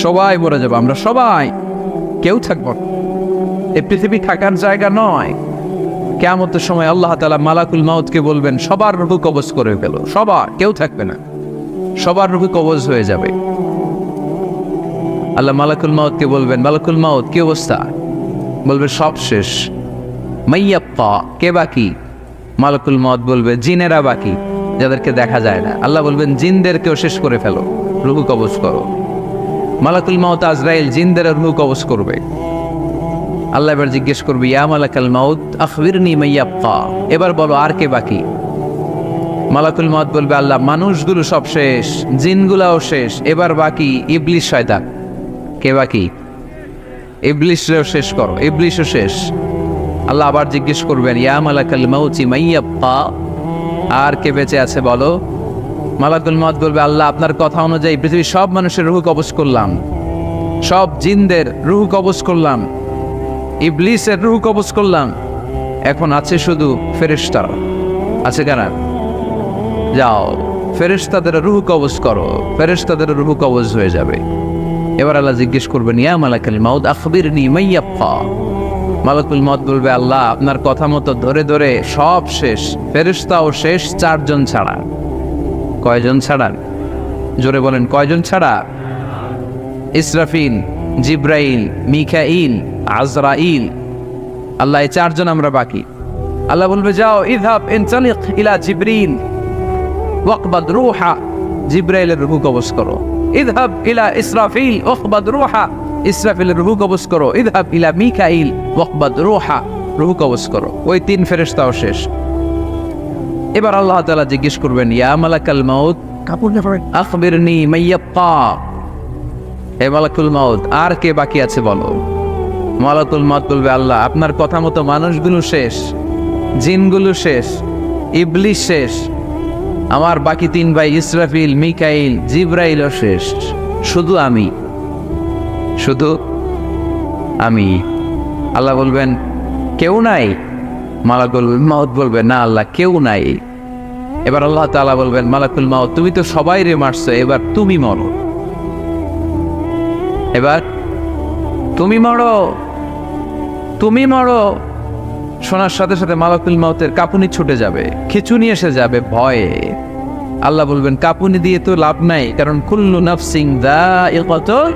সবাই মরে যাবো, আমরা সবাই, কেউ থাকবো না। এই পৃথিবী থাকার জায়গা নয়। কিয়ামতের সময় আল্লাহ তাআলা মালাকুল মাউতকে বলবেন, সবার রূহ কবজ করে ফেলো, সবার, কেউ থাকবে না, সবার রূহ কবজ হয়ে যাবে। আল্লাহ মালাকুল মাউতকে বলবেন, মালাকুল মাউত কি অবস্থা? বলবে সব শেষ। মাইয়াপ্পা, কে বাকি? মালাকুল মাউত বলবে জিনেরা বাকি, যাদেরকে দেখা যায় না। আল্লাহ বলবেন জিনদেরকেও শেষ করে ফেলো, রূহ কবজ করো। মালাকুল মাউত আজরাইল জিনদের রূহ কবজ করবে। আল্লাহ এবার জিজ্ঞেস করবে, ইয়া মালাকাল মাউত আখবিরনি মাইয়াপ্পা, এবার বলো আর কে বাকি? মালাকুল মাউত বলবে, আল্লাহ মানুষগুলো সব শেষ, জিনগুলাও শেষ, এবার বাকি ইবলিস শয়তান। কে বাকি? ইবলিসও শেষ করো, ইবলিসও শেষ। আল্লাহ আবার জিজ্ঞেস করবেন, ইয়া মালাকাল মাউতি মাইয়াপ্পা, আর কে বেঁচে আছে বলো? মালাকুল মাউত বলবে, আল্লাহ আপনার কথা অনুযায়ী পৃথিবীর সব মানুষের রূহ কবজ করলাম, সব জিনদের রূহ কবজ করলাম, ইবলিসের রূহ কবজ করলাম, এখন আছে শুধু ফেরেশতারা। আছে কারা? যাও ফেরেশতাদের রূহ কবজ করো, ফেরেশতাদের রূহ কবজ হয়ে যাবে। এবার আল্লাহ জিজ্ঞেস করবেন, ইয়া মালাকাল মাউত আখবিরনি মাইয়াপ্পা। মালাকুল মাউত বলবে, আল্লাহ আপনার কথা মতো ধরে ধরে সব শেষ, ফেরেশতাও শেষ, 4 জন ছাড়া। কয়জন ছাড়া? জোরে বলেন, কয়জন ছাড়া? ইসরাফিল, জিব্রাইল, মিকাইল, আজরাইল। আল্লাহ এই 4 জন আমরা বাকি। আল্লাহ বলবে, যাও ইযহাব ইনতালিক ইলা জিবরিল ওয়াকবাদ রূহা, জিব্রাইলের রূহ কবজ করো। ইযহাব ইলা ইসরাফিল ওয়াকবাদ রূহা, ইসরাফিলের রূহ কবজ করো। ইযহাব ইলা মিকাইল ওয়াকবাদ রূহা, রূহ কবজ করো। ওই 3 ফেরেশতাও শেষ। এবার আল্লাহ তাআলা জিজ্ঞেস করবেন, ইয়া মালাকাল মাউত আখবিরনি মাইয়াপ্পা, হে মালাকুল মাউত আর কে বাকি আছে বলো? মালাকুল মাউত বলবে, আল্লাহ আপনার কথা মতো মানুষগুলো শেষ, জিনগুলো শেষ, ইবলিস শেষ, আমার বাকি 3 ভাই ইসরাফিল, মিকাইল, জিব্রাইলও শেষ, শুধু আমি, শুধু আমি। আল্লাহ বলবেন, কেউ নাই? মালাকুল মাউত বলবে, না আল্লাহ কেউ নাই। এবার আল্লাহ তাআলা বলবেন, মালাকুল মাউত তুমি তো সবাই রে মারছো, এবার তুমি মরো, এবার তুমি মরো, তুমি মরো। শোনার সাথে সাথে মালাকুল মাউতের কাঁপুনি ছুটে যাবে, খিঁচুনি এসে যাবে ভয়ে। আল্লাহ বলবেন, কাঁপুনি দিয়ে তো লাভ নাই, কারণ কুল্লু নাফসিন যায়িকাতুল।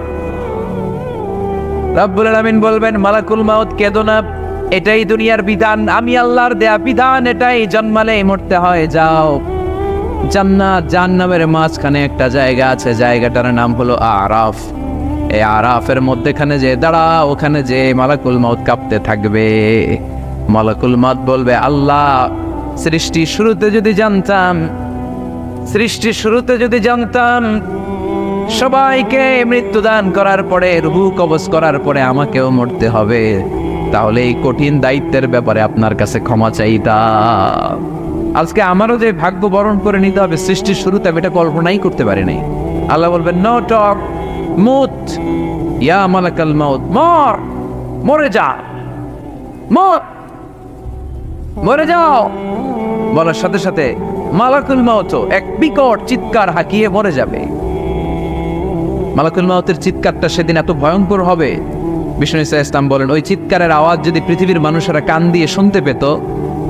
রব্বুল আলামিন বলবেন, মালাকুল মাউত কেঁদো না, এটাই দুনিয়ার বিধান, আমি আল্লাহর দেয়া বিধান, এটাই, জন্মালেই মরতে হয়। যাও, জান্নাত জাহান্নামের মাঝখানে একটা জায়গা আছে, জায়গাটার নাম হলো আরাফ। এই আরাফের মধ্যেখানে যে দাঁড়া, ওখানে যে মালাকুল মাউত কাঁপতে থাকবে। মালাকুল মাউত বলবে, আল্লাহ সৃষ্টি শুরুতে যদি জানতাম, সৃষ্টি শুরুতে যদি জানতাম সবাইকে মৃত্যুদান করার পরে, রূহ কবজ করার পরে আমাকেও মরতে হবে, তাহলে এই কঠিন দায়িত্বের ব্যাপারে আপনার কাছে ক্ষমা চাইতাম। আজকে আমারও যে ভাগ্য বরণ করে নিতে হবে সৃষ্টির শুরুতে, আমি এটা কল্পনাই করতে পারি নাই। আল্লাহ বলবেন, নো টক, মুত, ইয়া মালাকাল মাউত, মর, মরে যা, মর, মরে যাও। বলার সাথে সাথে মালাকুল মাউত এক বিকট চিৎকার হাঁকিয়ে মরে যাবে। মালাকুল মাউতের চিৎকারটা সেদিন এত ভয়ঙ্কর হবে, বিষ্ণু ইসলাম বলেন, ওই চিৎকারের আওয়াজ যদি পৃথিবীর মানুষেরা কান দিয়ে শুনতে পেত,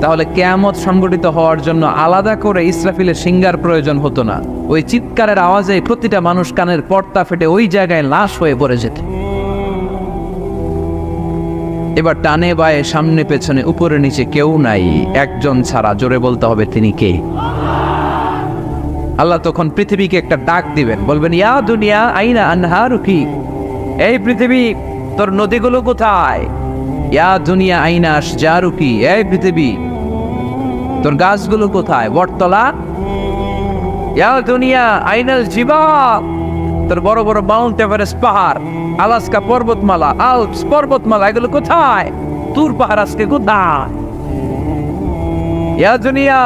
তাহলে কিয়ামত সংগঠিত হওয়ার জন্য আলাদা করে ইসরাফিলের সিঙ্গার প্রয়োজন হতো না। ওই চিৎকারের আওয়াজে প্রতিটা মানুষ কানের পর্দা ফেটে ওই জায়গায় লাশ হয়ে পড়ে যেত। এবার টানে বায়ে সামনে পেছনে উপরে নিচে কেউ নাই, একজন ছাড়া, জোরে বলতে হবে তিনি কে? আল্লাহ তখন পৃথিবীকে একটা ডাক দিবেন, বলবেন, ইয়া দুনিয়া আইনা আনহারুকি, এই পৃথিবী তোর নদীগুলো কোথায়? ইয়া দুনিয়া আইনা আশজারুকি, এই পৃথিবী তোর গাছগুলো কোথায়? বটতলা। ইয়া দুনিয়া আইনাল জিবাল, তোর বড় বড় মাউন্ট এভারেস্ট পাহাড়, আলাস্কা পর্বতমালা, আল্পস পর্বতমালা, এগুলো কোথায়? তুর পাহাড় আজকে কোথায়? ইয়া দুনিয়া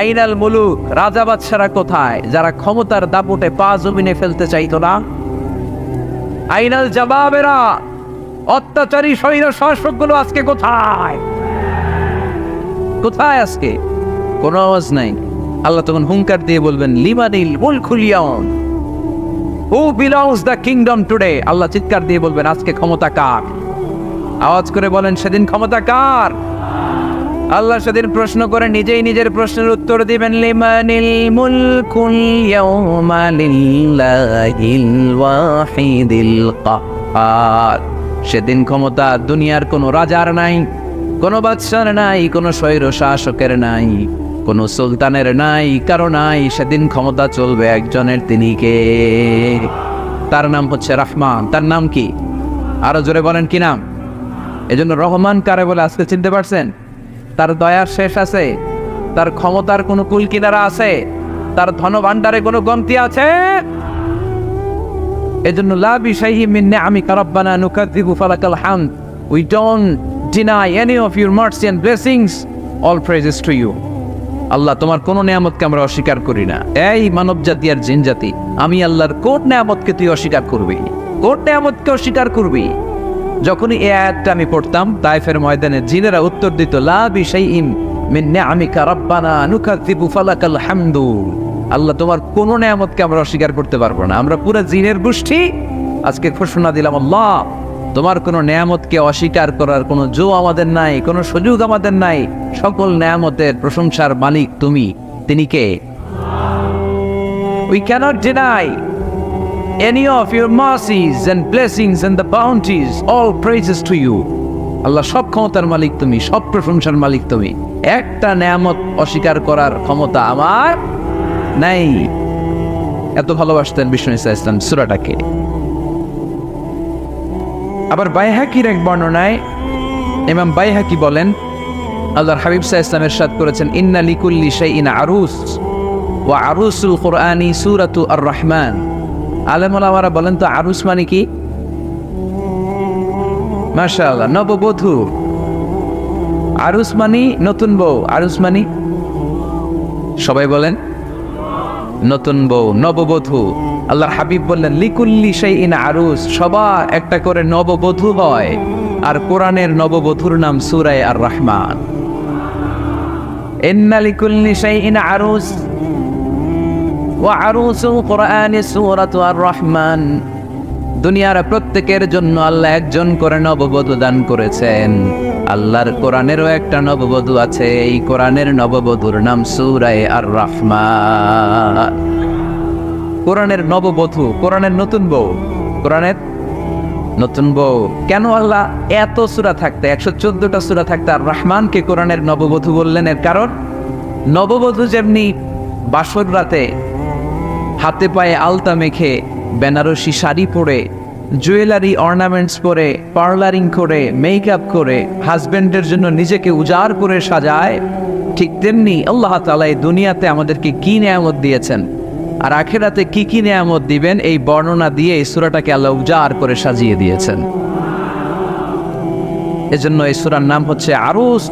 আইনাল মুলুক, রাজা বাদশারা কোথায়, যারা ক্ষমতার দাপটে পা জমিনে ফেলতে চাইতো না? আইনাল জাবাবেরা, অত্যাচারী স্বৈর শাসকগুলো আজকে কোথায়? কোথায় আজকে? কোনো আওয়াজ নাই। আল্লাহ তখন হুঙ্কার দিয়ে বলবেন, লিমানিল মুলকুল ইয়াউম, who belongs the kingdom today? Allah চিৎকার দিয়ে বলবেন আজকে ক্ষমতা কার? আওয়াজ করে বলেন সেদিন ক্ষমতা কার? আল্লাহ সেদিন প্রশ্ন করে নিজেই নিজের প্রশ্নের উত্তর দিবেন, লিমানিল মুলকুল ইয়াউমা লিল্লাহিল ওয়াহিদিল কাহ্হার। সেদিন ক্ষমতা দুনিয়ার কোনো রাজার নাই, কোনো বাদশার নাই, কোনো স্বৈর শাসকের নাই, কোনো সুলতানের নাই, কারো নাই। সেদিন ক্ষমতা চলবে একজনের, তিনি কে? তার নাম হচ্ছে রহমান। তার নাম কি? আরো জোরে বলেন কি নাম? এজন্য রহমান কারে বলে আজকে চিনতে পারছেন? তার দয়ার শেষ আছে? তার ক্ষমতার কোনো কুল কিনারা আছে? তার ধনভাণ্ডারে কোনো কমতি আছে? এজন্য লা বিশাইহি মিন নিআমিকা রাব্বানা নুকাযযিবু ফালাকাল হামদ। We don't deny any of your mercy and blessings. All praises to you. আল্লাহ তোমার কোন নিয়ামতকে আমরা অস্বীকার করি না। এই মানব জাতি আর জিন জাতি, আমি আল্লাহর কোন নিয়ামতকে তুই অস্বীকার করবি? কোন নিয়ামতকে অস্বীকার করবি? যখনই এই আয়াতটা আমি পড়তাম তায়েফের ময়দানে, জিনেরা উত্তর দিত লা বিশাইইম মিন নিআমিকা রাব্বানা নুকাযযিবু ফালাকাল হামদু। আল্লাহ তোমার কোন নিয়ামতকে আমরা অস্বীকার করতে পারবো না। আমরা পুরো জিনের গোষ্ঠী আজকে ঘোষণা দিলাম, আল্লাহ তোমার কোনো নিয়ামতকে অস্বীকার করার কোনো জো আমাদের নাই, কোনো সুযোগ আমাদের নাই। সকল নিয়ামতের প্রশংসার মালিক তুমি। তিনি কে? We cannot deny any of your mercies and blessings and the bounties. All praises to you. আল্লাহ সব ক্ষমতার মালিক তুমি, সব প্রশংসার মালিক তুমি। একটা নিয়ামত অস্বীকার করার ক্ষমতা আমার নাই। এত ভালোবাসতেন বিষ্ণু ইসা ইসলাম সূরাটাকে। আবার বাইহাকির এক বর্ণনায় ইমাম বাইহাকি বলেন, আল্লাহর হাবিব সাল্লাল্লাহু আলাইহি ওয়াসাল্লাম ইরশাদ করেছেন, ইন্না লিকুল্লি শাইইন আরুস ওয়া আরুসুল কুরআনি সূরাতু আর রহমান। আলেম ওলামারা বলেন তো আরুস মানে কি? মাশাআল্লাহ, নববধূ। আরুস মানে নতুন বউ। আরুস মানে সবাই বলেন নতুন বউ, নববধূ। আল্লাহর হাবিব বললেন লিকুল্লি শাইইন আরুস, সবার একটা করে নববধূ হয়। আর কোরআনের নববধূর নাম সূরা আর রহমান। ইন্না লিকুল্লি শাইইন আরুস ওয়া আরুসুল কুরআনি সূরাতু আর রহমান। দুনিয়ার প্রত্যেকের জন্য আল্লাহ একজন করে নববধূ দান করেছেন। আল্লাহর কোরআনেরও একটা নববধূ আছে। এই কোরআনের নববধূর নাম সূরা আর রহমান। কোরআনের নববধূ, কোরআনের নতুন বউ, কোরআনের নতুন বউ। কেন আল্লাহ এত সূরা থাকতে, 114টা সূরা থাকতে আর রহমানকে কোরআনের নববধূ বললেন? এর কারণ, নববধূ যেমনি বাসর রাতে হাতে পায়ে আলতা মেখে, বেনারসি শাড়ি পরে, জুয়েলারি অর্নামেন্টস পরে, পার্লারিং করে, মেকআপ করে হাজবেন্ডের জন্য নিজেকে উজাড় করে সাজায়, ঠিক তেমনি আল্লাহ তাআলা এই দুনিয়াতে আমাদেরকে কি নিয়ামত দিয়েছেন আর আখিরাতে কি কি নিয়ামত দিবেন, এই বর্ণনা দিয়ে এই সূরাটাকে আল্লাহ উজাড় করে সাজিয়ে দিয়েছেন। এজন্য এই সূরার নাম হচ্ছে আরুস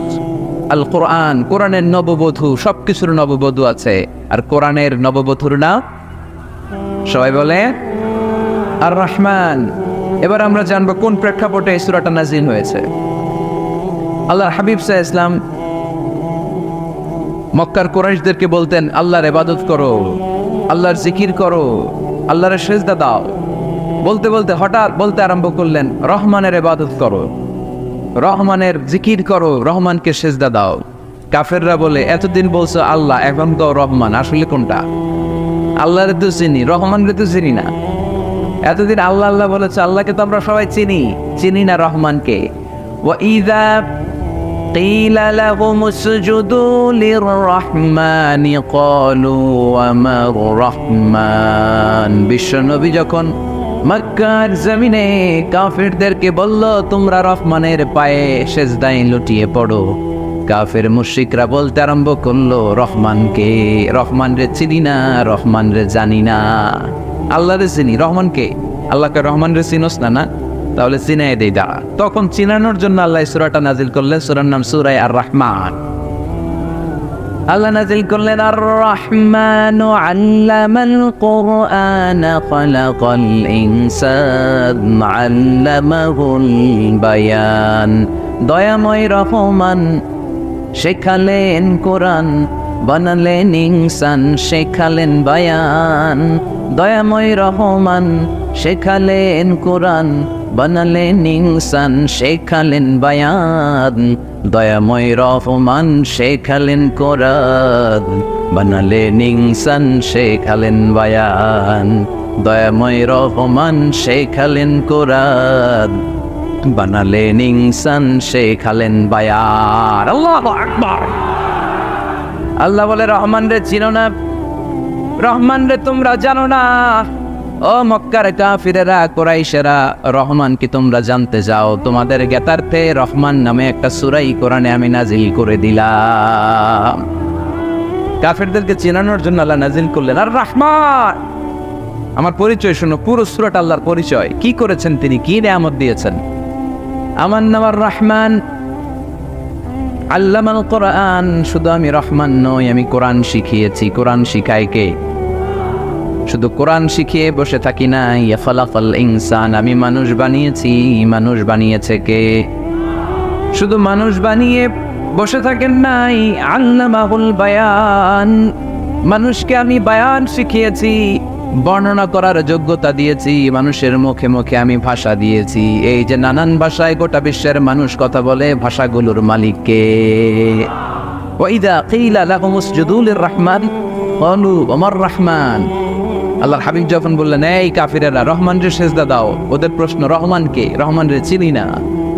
আল কোরআন। কোরআনের নববধূ, সবকিছুর নববধূ আছে। আর কোরআনের নববধূর নাম সবাই বলে আর রহমান। এবার আমরা জানবো কোন প্রেক্ষাপটে এই সূরাটা নাযিল হয়েছে। আল্লাহর হাবিব সাল্লাল্লাহু আলাইহি ওয়াসাল্লাম মক্কার কুরাইশদেরকে বলতেন, আল্লাহর ইবাদত করো, আল্লাহর জিকির করো, আল্লাহর সেজদা দাও। বলতে বলতে হঠাৎ বলতে আরম্ভ করলেন, রহমানের ইবাদত করো, রহমানের জিকির করো, রহমানকে সেজদা দাও। কাফেররা বলে, এতদিন বলছো আল্লাহ, এখন তো রহমান, আসলে কোনটা? আল্লাহরে তো চিনি, রহমানরে তো চিনি না। এতদিন আল্লাহ আল্লাহ বলেছে, আল্লাহকে তো আমরা সবাই চিনি, চিনি না রহমানকে। ওয়া ইযা قيل لهم اسجدوا للرحمن قالوا وما الرحمن। বিশ্বনবী যখন মক্কার জমিনে কাফেরদেরকে বলল, তোমরা রহমানের পায়ে সেজদায় লুটিয়ে পড়ো, কাফের মুশরিকরা বলতে আরম্ভ করলো, রহমানকে, রহমানরে চিনি না, রহমানরে জানি না। আল্লাহরে চিনি, রহমানকে? আল্লাহকে রহমানরে চিনোস না? না, তাহলে চিনাই দেই দাঁড়া। তখন চিনানোর জন্য আল্লাহ সূরাটা নাজিল করলেন। সূরার নাম সূরা আর রহমান। আল্লাহ নাজিল করলেন, আর রহমানু আল্লামাল কুরআন খালাকাল ইনসান আল্লামাহুল বায়ান। দয়াময় রহমান শেখালেন কোরআন, বানালেন ইনসান শেখালেন বায়ান, দয়াময় রহমান শেখালেন কোরআন, বানালেন ইনসান শেখালেন বায়ান, দয়াময় রহমান শেখালেন কোরআন, বানালেন ইনসান শেখালেন বায়ান, দয়াময় রহমান শেখালেন কোরআন, বানালেন ইনসান শেখালেন বায়ান। আল্লাহু আকবার। আল্লাহ বলে রহমান রে চিনো না, রহমান রে তোমরা জানো না। ও মক্কার কাফিরেরা কুরাইশেরা, রহমান কি তোমরা জানতে যাও? তোমাদের জ্ঞাতার্থে রহমান নামে একটা সূরাই কোরআনে আমি নাজিল করে দিলাম। কাফিরদেরকে চেনানোর জন্য আল্লাহ নাজিল করলেন আর রহমান। আমার পরিচয় শোনো, পুরো সূরাটা আল্লাহর পরিচয়। কি করেছেন তিনি, কি নিয়ামত দিয়েছেন। আমার নাম আর রহমান, আল্লামাল কোরআন। শুধু আমি রহমান নই, আমি কোরআন শিখিয়েছি। কোরআন শিখায় কে? শুধু কোরআন শিখিয়ে বসে থাকি না। ইয়াফালাফাল ইনসান, আমি মানুষ বানিয়েছি। মানুষ বানিয়েছে কে? শুধু মানুষ বানিয়ে বসে থাকেন নাই, আল্লামাহুল বায়ান, মানুষকে আমি বায়ান শিখিয়েছি, বর্ণনা করার যোগ্যতা দিয়েছি। মানুষের মুখে মুখে আমি ভাষা দিয়েছি। এই যে নানান ভাষায় গোটা বিশ্বের মানুষ কথা বলে, ভাষাগুলোর মালিক কে? ওয়াইদা কিলা লাহুম উসজুদু লিররহমান ক্বালু ওমার রহমান। আল্লাহর হাবিব যখন বললেন এই কাফিরেরা রহমান রে সেজদা দাও, ওদের প্রশ্ন রহমান কে? রহমান রে চিনি না,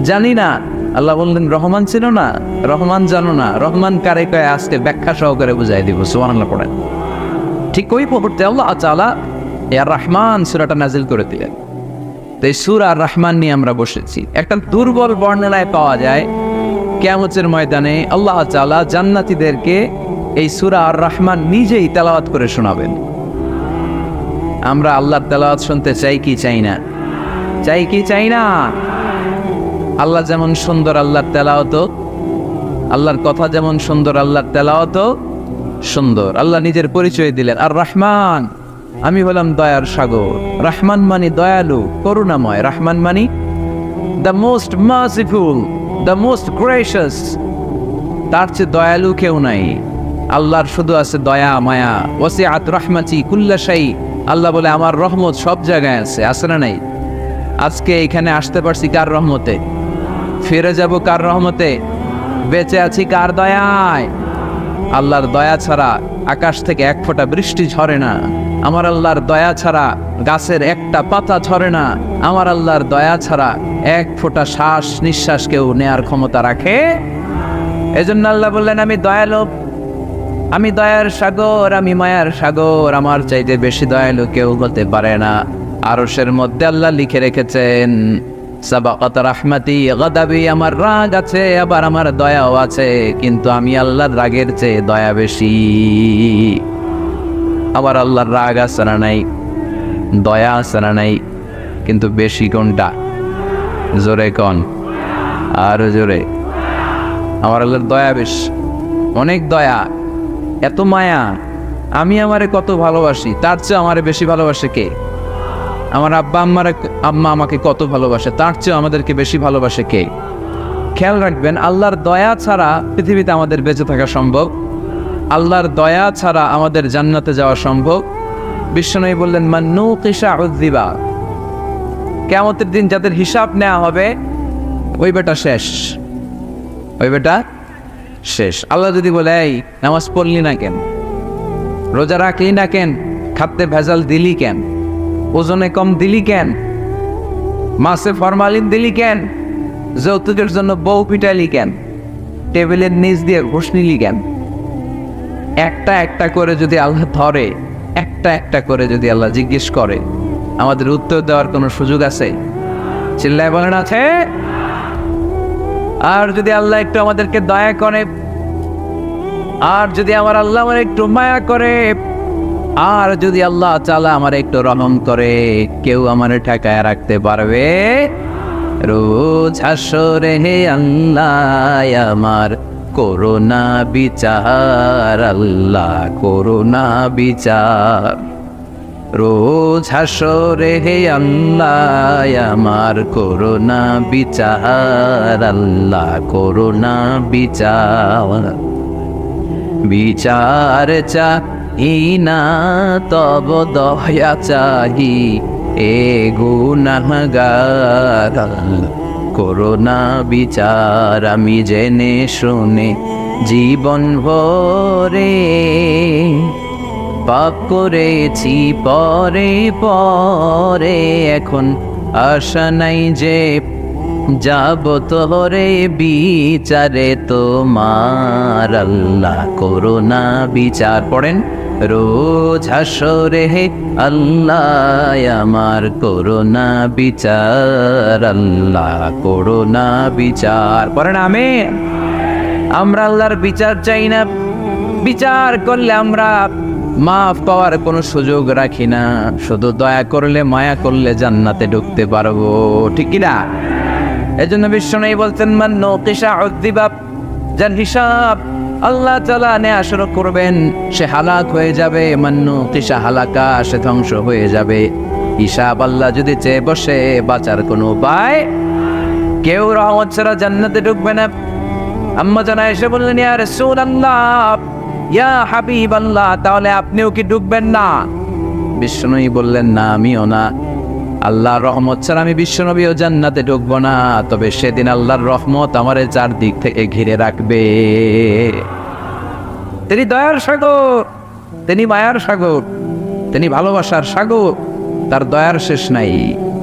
জানি না। আল্লাহ বললেন রহমান চিনো না, রহমান জানো না, রহমান কারে কয় আজকে ব্যাখ্যা সহকারে বুঝাই দিব। সুবহানাল্লাহ পড়েন। ঠিক ওই মুহূর্তে আল্লাহ তাআলা আর রহমান সূরাটা নাজিল করে দিলেন। তো এই সূরা আর রহমান নিয়ে আমরা বসেছি। একটা দুর্বল বর্ণনায় পাওয়া যায় কিয়ামতের ময়দানে আল্লাহ তাআলা জান্নাতীদেরকে এই সূরা আর রহমান নিজেই তেলাওয়াত করে শোনাবেন। আমরা আল্লাহর তেলাওয়াত শুনতে চাই কি চাই না? চাই কি চাই না? আল্লাহ যেমন সুন্দর আল্লাহর তেলাওয়াত, আল্লাহর কথা যেমন সুন্দর আল্লাহর তেলাওয়াত সুন্দর। আল্লাহ নিজের পরিচয় দিলেন আর রহমান, আমি হলাম দয়ার সাগর। রহমান মানে দয়ালু, করুণাময়। রহমান মানে the most merciful, the most gracious. তার চেয়ে দয়ালু কেউ নাই। আল্লাহর শুধু আছে দয়া মায়া। ওয়াসিআত রাহমাতি কুল্লা শাই। আল্লাহ বলে আমার রহমত সব জায়গায় আছে। আছে না নাই? আজকে এখানে আসতে পারছি কার রহমতে? ফিরে যাব কার রহমতে? বেঁচে আছি কার দয়ায়? আল্লাহর দয়া ছাড়া আকাশ থেকে এক ফোঁটা বৃষ্টি ঝরে না। আমার আল্লাহর দয়া ছাড়া গাছের একটা পাতা ঝরে না। আমার আল্লাহর দয়া ছাড়া এক ফোঁটা শ্বাস নিঃশ্বাস কেউ নেয়ার ক্ষমতা রাখে? এজন্য আল্লাহ বললেন আমি দয়ালু, আমি দয়ার সাগর, আমি মায়ার সাগর। আমার চাইতে বেশি দয়ালু কেউ হতে পারে না। আরশের মধ্যে আল্লাহ লিখে রেখেছেন সাবাকাত রাহমাতি গাদাবি, আমার রাগ আছে আবার আমার দয়াও আছে, কিন্তু আমি আল্লাহর রাগের চেয়ে দয়া বেশি। আবার আল্লাহর রাগ আছে না নাই? দয়া আছে না নাই? কিন্তু বেশি কোনটা? জোরে কোন? আরো জোরে। আমার আল্লাহর দয়া বেশি, অনেক দয়া, এত মায়া। আমি আমারে কত ভালোবাসি, তার চেয়ে আমারে বেশি ভালোবাসে কে? আমার আম্মা আমাকে কত ভালোবাসে, তার চেয়ে আমাদেরকে বেশি ভালোবাসে কে? খেয়াল রাখবেন, আল্লাহর দয়া ছাড়া পৃথিবীতে আমাদের বেঁচে থাকা সম্ভব। আল্লাহর দয়া ছাড়া আমাদের জান্নাতে যাওয়া সম্ভব। বিশ্বনবী বললেন মান নুকিশা উযযিবা, কিয়ামতের দিন যাদের হিসাব নেওয়া হবে ওই বেটা শেষ, ওই বেটা শেষ। আল্লাহ যদি বলে এই নামাজ পড়লি না কেন, রোজা রাখলি না কেন, খাদ্যে ভেজাল দিলি কেন, ওজনে কম দিলি কেন, মাছে ফরমালিন দিলি কেন, যৌতুকের জন্য বউ পিটালি কেন, টেবিলের নিচ দিয়ে ঘুষ নিলি কেন, একটা একটা করে যদি আল্লাহ ধরে, একটা একটা করে যদি আল্লাহ জিজ্ঞেস করে, আমাদের উত্তর দেওয়ার কোনো সুযোগ আছে? চিল্লায় বলেন আছে? আর যদি আল্লাহ একটু আমাদেরকে দয়া করে, আর যদি আমার আল্লাহ আমার একটু মায়া করে, আর যদি আল্লাহ তাআলা আমার একটু রহম করে, কেউ আমার ঠেকায় রাখতে পারবে? রোজ হাসরে হে আল্লাহ আমার করোনা বিচার, আল্লাহ করোনা বিচার। রোজ হাসরে হে আল্লাহ আমার করোনা বিচার, আল্লাহ করোনা বিচার। বিচার চাহি না তব দয়া চাহি এ গুনাহগার। করোনা বিচার আমি জেনে শুনে জীবন ভরে পাপ করেছি পরে পরে, এখন আশা নাই যে যাব তোরে বিচারে তোমার। আল্লাহ করোনা বিচার পড়েন রোজ হাসরে হে আল্লাহ আমার করোনা বিচার। আল্লাহ করোনা বিচার পড়েন আমিন। আমরা আল্লাহর বিচার চাই না, বিচার করলে আমরা মাফ পাওয়ার কোনো সুযোগ রাখি না, শুধু দয়া করলে মায়া করলে জান্নাতে ঢুকতে পারবো, ঠিক কিনা? এজন্য বিশ্বনবী বলতেন মান নুকিশা উযিবা, যার হিসাব আল্লাহ তাআলা নেয়া শুরু করবেন সে হালাক হয়ে যাবে। মান নুকিশা হালাকা, সে ধ্বংস হয়ে যাবে। হিসাব আল্লাহ যদি চেয়ে বসে বাঁচার কোনো উপায়, কেউ রহমত ছাড়া জান্নাতে ঢুকবে না। আম্মা জানা এসে বললেন ইয়া রাসূলুল্লাহ, ইয়া হাবিবাল্লাহ, তাহলে আপনিও কি ঢুকবেন না? বিশ্বনবী বললেন না, আমিও না। আল্লাহর রহমত ছাড়া আমি বিশ্বনবীও জান্নাতে ঢুকবো না, তবে সেদিন আল্লাহর রহমত আমারে চারদিক থেকে ঘিরে রাখবে। তিনি দয়ার সাগর, তিনি মায়ার সাগর, তিনি ভালোবাসার সাগর। তার দয়ার শেষ নাই,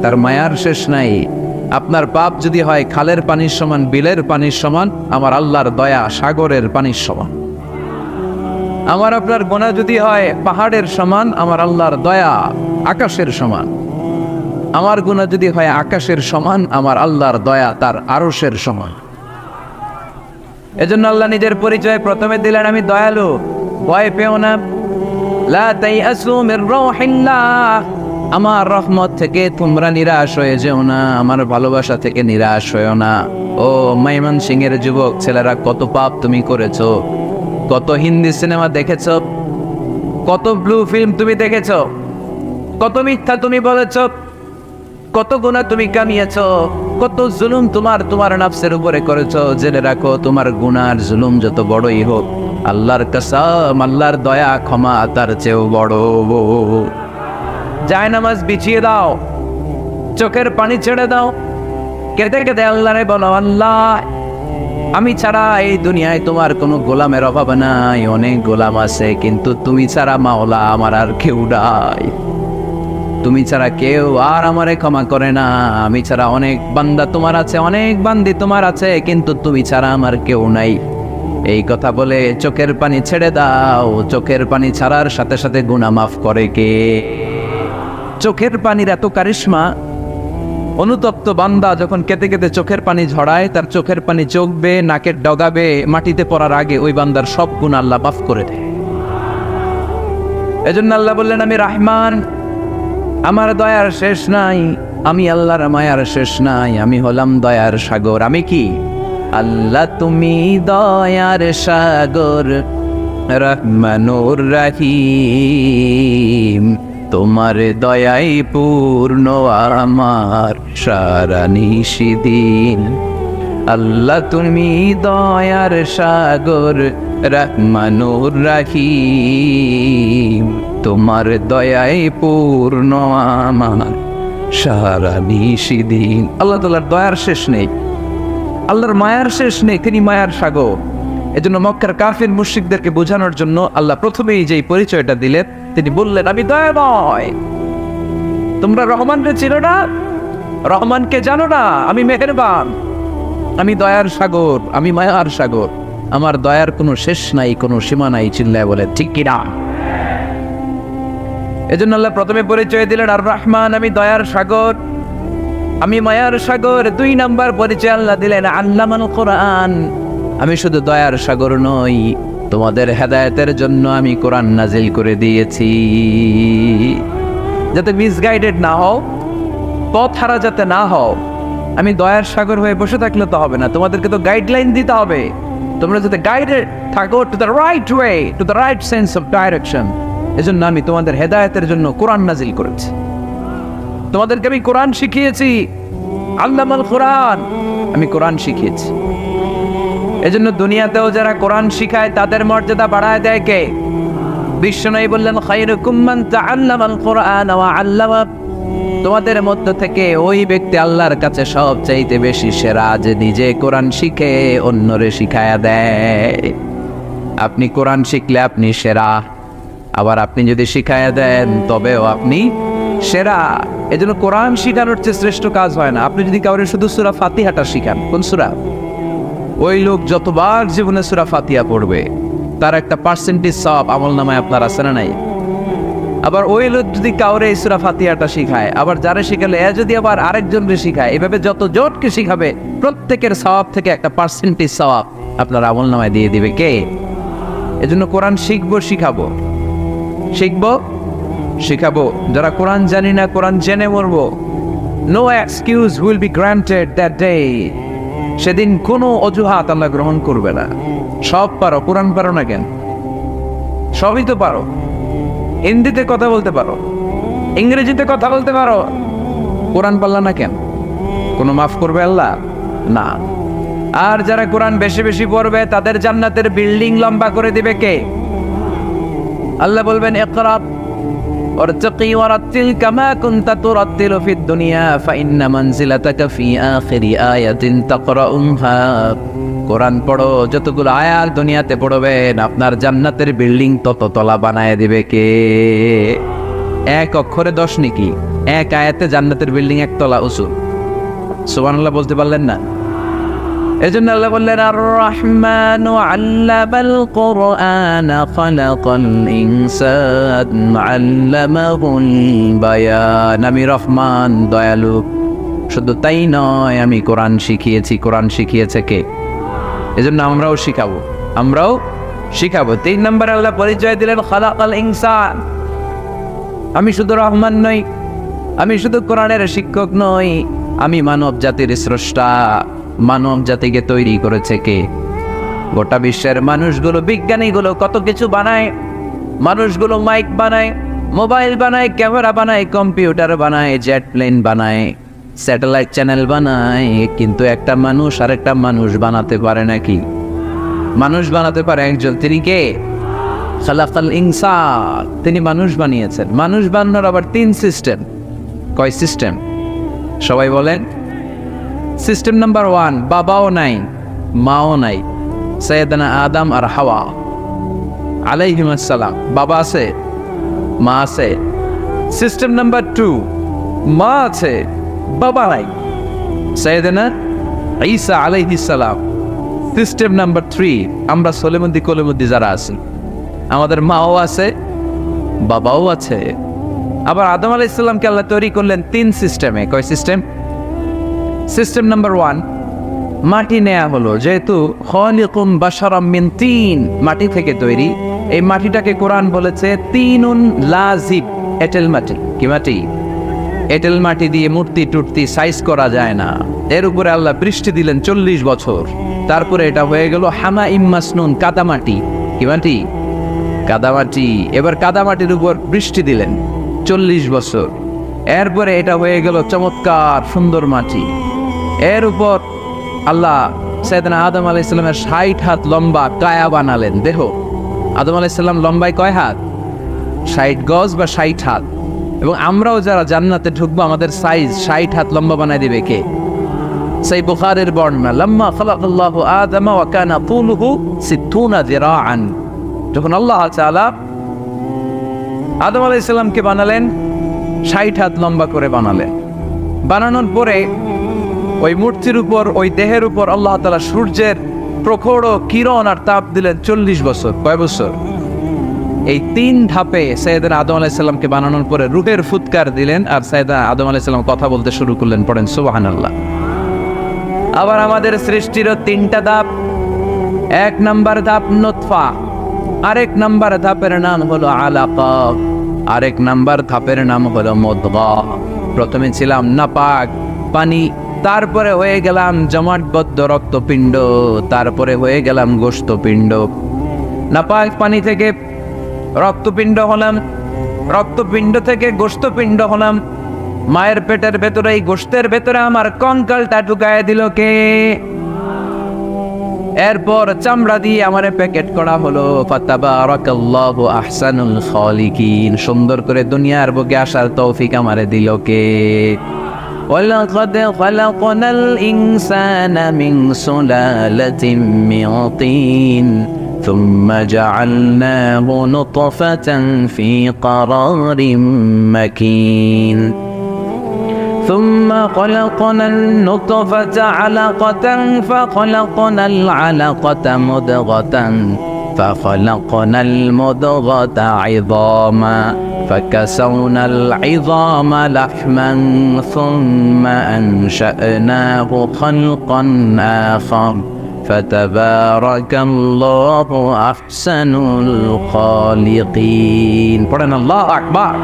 তার মায়ার শেষ নাই। আপনার পাপ যদি হয় খালের পানির সমান, বিলের পানির সমান, আমার আল্লাহর দয়া সাগরের পানির সমান। আমার আপনার গুনাহ যদি হয় পাহাড়ের সমান, আমার আল্লাহর দয়া আকাশের সমান। আমার গুনাহ যদি হয় আকাশের সমান, আমার আল্লাহর দয়া তার আরশের সমান। এজন্য আল্লাহ নিজের পরিচয় প্রথমে দিলেন আমি দয়ালু, ভয় পেও না। লা তাইআসু মির রাহিল্লাহ, আমার রহমত থেকে তোমরা নিরাশ হয়ে যেও না, আমার ভালোবাসা থেকে নিরাশ হয়েও না। ও ময়মনসিংহের যুবক ছেলেরা, কত পাপ তুমি করেছো, কত হিন্দি সিনেমা দেখেছো, কত ব্লু ফিল্ম তুমি দেখেছো, কত মিথ্যা তুমি বলেছো, কত গুনাহ তুমি কামিয়েছো, কত জুলুম তোমার নাফসের উপরে করেছো। জেনে রাখো, তোমার গুনার জুলুম যত বড়ই হোক, আল্লাহর কসম, আল্লাহর দয়া ক্ষমা তার চেয়েও বড়। জায়নামাজ বিছিয়ে দাও, চোখের পানি ছেড়ে দাও, কেঁদে কেঁদে আল্লাহরে বলো, আল্লাহ আমি ছাড়া এই দুনিয়ায় তোমার কোনো গোলামের অভাব নাই, অনেক গোলাম আছে, কিন্তু তুমি ছাড়া মাওলা আমার আর কেউ নাই। তুমি ছাড়া কেউ আর আমারে ক্ষমা করে না। আমি ছাড়া অনেক বান্দা তোমার আছে, অনেক বান্দি তোমার আছে, কিন্তু তুমি ছাড়া আমার কেউ নাই। এই কথা বলে চোখের পানি ছেড়ে দাও। চোখের পানি ছাড়ার সাথে সাথে গুনাহ মাফ করে কে? চোখের পানির এত কারিশমা, অনুতপ্ত বান্দা যখন কেঁদে কেঁদে চোখের পানি ঝরায়, তার চোখের পানি চোখ বেয়ে নাকের ডগাবে মাটিতে পড়ার আগে ওই বান্দার সব গুনাহ আল্লাহ মাফ করে দেয়। এজন্য আল্লাহ বললেন আমি রহমান, আমার দয়ার শেষ নাই। আমি আল্লাহর মায়ার শেষ নাই। আমি হলাম দয়ার সাগর। আমি কি? আল্লাহ তুমি দয়ার সাগর, রহমানুর রহিম, তোমার দয়াই পূর্ণ আমার সারা নিশিদিন। আল্লাহ তুমি দয়ার সাগর, রহমানুর রহিম, তোমার দয়াই পূর্ণ আমার সারা নিশিদিন। আল্লাহ তাআলার দয়ার শেষ নেই, আল্লাহর মায়ার শেষ নেই, তিনি মায়ার সাগর। এজন্য মক্কার কাফির মুশরিকদেরকে বোঝানোর জন্য আল্লাহ প্রথমেই যেই পরিচয়টা দিলেন, তিনি বললেন আমি দয়াময়। তোমরা রহমানকে চিনো না, রহমানকে জানো না? আমি মেহেরবান, আমি দয়ার সাগর, আমি মায়ার সাগর। আমার দয়ার কোনো শেষ নাই, কোনো সীমা নাই। চিল্লায় বলে ঠিক কিনা? এজন্য আল্লাহ প্রথমে পরিচয় দিলেন আর রহমান, আমি দয়ার সাগর, আমি মায়ার সাগর। 2 নাম্বার পরিচয় আল্লাহ দিলেন আল্লামাল কোরআন, আমি শুধু দয়ার সাগর নই, তোমাদের হেদায়েতের জন্য আমি কোরআন নাজিল করে দিয়েছি, যাতে মিসগাইডেড না হও, পথ হারা যাতে না হও। আমি দয়ার সাগর হয়ে বসে থাকলে তো হবে না, তোমাদেরকে তো গাইডলাইন দিতে হবে। তোমরা যাতে গাইডেড থাকো to the right way, to the right sense of direction. এজন্য আমি তোমাদের হেদায়েতের জন্য কোরআন নাজিল করেছি, তোমাদেরকে আমি কোরআন শিখিয়েছি। আল্লামাল কোরআন, আমি কোরআন শিখিয়েছি। এজন্য দুনিয়াতেও যারা কোরআন শিখায় তাদের মর্যাদা বাড়ায় দেয় কে? বিশ্বনবী বললেন, খায়রুকুম মান তাআল্লামাল কুরআন ওয়া আল্লামা। তোমাদের মধ্য থেকে ওই ব্যক্তি আল্লাহর কাছে সবচাইতে বেশি সেরা, যে নিজে কোরআন শিখে অন্যরে শিখায়া দেয়। আপনি কোরআন শিখলে আপনি সেরা, আবার আপনি যদি শিখায়া দেন তবেও আপনি সেরা। এজন্য কোরআন শিখানোর চেয়ে শ্রেষ্ঠ কাজ হয় না। আপনি যদি কাউরে শুধু সূরা ফাতিহাটা শিখান, কোন সূরা, ওই লোক যতবার জীবনে সূরা ফাতিহা পড়বে তার একটা পার্সেন্টেজ সওয়াব আমলনামায় আপনার আছে না নাই? আবার ওই লোক যদি কাউরে এই সূরা ফাতিহাটা শিখায়, আবার যারা শিখালে এ যদি আবার আরেকজনকে শিখায়, এভাবে যত জনকে শিখাবে প্রত্যেকের সওয়াব থেকে একটা পার্সেন্টেজ সওয়াব আপনার আমলনামায় দিয়ে দিবে কে? এজন্য কোরআন শিখবো, শিখাবো, শিখবো, শিখাবো। যারা কোরআন জানি না, কোরআন জেনে মরবো। No excuse will be granted that day. সেদিন কোনো অজুহাত আল্লাহ গ্রহণ করবে না। সব পারো, কোরআন পারো না কেন? সবই তো পারো। হিন্দিতে কথা বলতে পারো, ইংরেজিতে কথা বলতে পারো, কোরআন পারলা না কেন? কোনো মাফ করবে আল্লাহ? না। আর যারা কোরআন বেশি বেশি পড়বে তাদের জান্নাতের বিল্ডিং লম্বা করে দিবে কে? আল্লাহ বলবেন, ইকরা ওয়ারতাকি ওয়ারাতিল কামা কুনতা তুরাতিলু ফিদ দুনিয়া ফাইন্না মানজিলাতাকা ফি আখিরি আয়াতিন তাকরাউহা। কোরআন পড়ো, যতগুলো আয়াত দুনিয়াতে পড়বেন আপনার জান্নাতের বিল্ডিং তত তলা বানায় দিবে কে? এক অক্ষরে 10 নেকি, এক আয়াতে জান্নাতের বিল্ডিং একতলা উঁচু। সুবহানাল্লাহ বলতে পারলেন না? এজন্য আল্লাহ বললেন, আর রহমানু আল্লামাল কুরআন খালাকাল ইনসান আল্লামাহুল বায়ান। আমি রহমান, দয়ালু। শুধু তাই নয়, আমি কোরআন শিখিয়েছি। কোরআন শিখিয়েছে কে? এজন্য আমরাও শিখাবো, আমরাও শিখাবো। 3 নম্বরে আল্লাহ পরিচয় দিলেন, খালাকাল ইনসান। আমি শুধু রহমান নই, আমি শুধু কোরআনের শিক্ষক নই, আমি মানব জাতির স্রষ্টা। মানব জাতিকে তৈরি করেছে কে? গোটা বিশ্বের মানুষগুলো, বিজ্ঞানীগুলো কত কিছু বানায়। মানুষগুলো মাইক বানায়, মোবাইল বানায়, ক্যামেরা বানায়, কম্পিউটার বানায়, জেট প্লেন বানায়, স্যাটেলাইট চ্যানেল বানায়, কিন্তু একটা মানুষ আর একটা মানুষ বানাতে পারে নাকি? মানুষ বানাতে পারে একজন, তিনি কে? খালাকাল ইনসান। তিনি মানুষ বানিয়েছেন। মানুষ বানানোর আবার 3 সিস্টেম। কয় সিস্টেম? সবাই বলেন। সিস্টেম নাম্বার 1, বাবাও নাই, মাও নাই। সাইয়েদানা আদম আর হাওয়া আলাইহিস সালাম, বাবা আছে, মা আছে। সিস্টেম নাম্বার 2, মা আছে, বাবা নাই, সাইয়েদানা ঈসা আলাইহিস সালাম। সিস্টেম নাম্বার 3, আমরা সলেমুদ্দি কলিমুদ্দি যারা আছি, আমাদের মাও আছে, বাবাও আছে। আবার আদম আলাইহিস সালামকে আল্লাহ তৈরি করলেন 3 সিস্টেমে। কয় সিস্টেম? সিস্টেম নাম্বার 1, মাটি নেয়া হলো। যেহেতু খালিকুম বাশারাম মিন তিন, মাটি থেকে তৈরি। এই মাটিটাকে কোরআন বলেছে তিনুন লাজিব, এঁটেল মাটি। কি মাটি? এঁটেল মাটি দিয়ে মূর্তি টুর্তি সাইজ করা যায় না। এর উপরে আল্লাহ বৃষ্টি দিলেন 40 বছর। তারপরে এটা হয়ে গেল হামা ইম্মাসনুন, কাদামাটি। কি মাটি? কাদামাটি। এবার কাদামাটির উপর বৃষ্টি দিলেন 40 বছর। এরপরে এটা হয়ে গেল চমৎকার সুন্দর মাটি। এর উপর আল্লাহ সাইয়েদনা আদম আলাইহিস সালামের 60 হাত লম্বা কায়া বানালেন, দেহ। আদম আলাইহিস সালাম লম্বায় কয় হাত? 60 গজ বা 60 হাত। এবং আমরাও যারা জান্নাতে ঢুকবো আমাদের সাইজ 60 হাত লম্বা বানায় দিবে কে? সেই বুখারীর বর্ণনা, লাম্মা খালাকাল্লাহু আদম ওয়া কানা তুলুহু 60 যিরাআন। যখন আল্লাহ তাআলা আদম আলাইহিস সালামকে বানালেন 60 হাত লম্বা করে বানালেন। বানানোর পরে ওই মূর্তির উপর, ওই দেহের উপর আল্লাহ তাআলা সূর্যের প্রখর কিরণ আর তাপ দিলেন 40 বছর। কয় বছর? এই 3 ধাপে সাইয়েদনা আদম আলাইহিস সালামকে বানানোর পরে রূহের ফুৎকার দিলেন, আর সাইয়েদনা আদম আলাইহিস সালাম কথা বলতে শুরু করলেন। পড়েন সুবহানাল্লাহ। আবার আমাদের সৃষ্টিরও 3টা ধাপ। 1 নাম্বার ধাপ নুতফা, আরেক নাম্বার ধাপের নাম হলো আলাকা, আরেক নাম্বার ধাপের নাম হলো মুদগা। প্রথমে ছিলাম নাপাক পানি, তারপরে হয়ে গেলাম জমাটবদ্ধ রক্তপিণ্ড, তারপরে হয়ে গেলাম গোশতপিণ্ড। নাপাক পানি থেকে রক্তপিণ্ড হলাম, রক্তপিণ্ড থেকে গোশতপিণ্ড হলাম। মায়ের পেটের ভেতরে, এই গোশতের ভেতরে আমার কঙ্কালটা ঢুকায় দিল কে? এরপর চামড়া দিয়ে আমারে প্যাকেট করা হলো। ফাতাবারাকাল্লাহু আহসানুল খালিকিন, সুন্দর করে দুনিয়ার বুকে আসার তৌফিক আমারে দিল কে? ওয়ালাকাদ খালাকনাল ইনসানা মিন সুলালাতিন মিন তিন থুম্মা জাআলনাহু নুতফাতান ফি ক্বারারিম মাকিন ثم خلقنا النطفة علقة فخلقنا العلقة مضغة فخلقنا المضغة عظاما فكسونا العظام لحما ثم أنشأناه خلقا آخر فتبارك الله أحسن الخالقين. পড়েন আল্লাহু আকবার।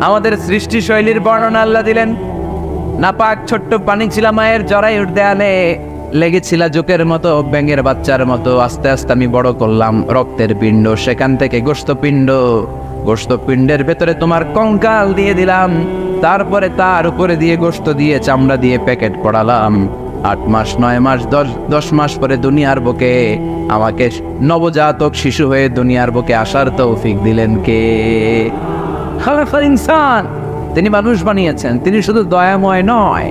আমাদের সৃষ্টি শৈলীর বর্ণনা আল্লাহ দিলেন। নাপাক ছোট্ট পানি ছিল মায়ের জরায়ুর দেয়ালে, লেগেছিল জোকের মতো, ব্যাঙের বাচ্চার মতো। আস্তে আস্তে আমি বড় করলাম রক্তের পিণ্ড, সেখান থেকে গোশতপিণ্ড, গোশতপিণ্ডের ভেতরে তোমার কঙ্কাল দিয়ে দিলাম, তারপরে তার উপরে দিয়ে গোশত দিয়ে চামড়া দিয়ে প্যাকেট পড়ালাম। 8 মাস 9 মাস 10 মাস পরে দুনিয়ার বুকে আমাকে নবজাতক শিশু হয়ে দুনিয়ার বুকে আসার তৌফিক দিলেন কে? খালাকাল ইনসান, তিনি মানুষ বানিয়েছেন। তিনি শুধু দয়াময় নয়,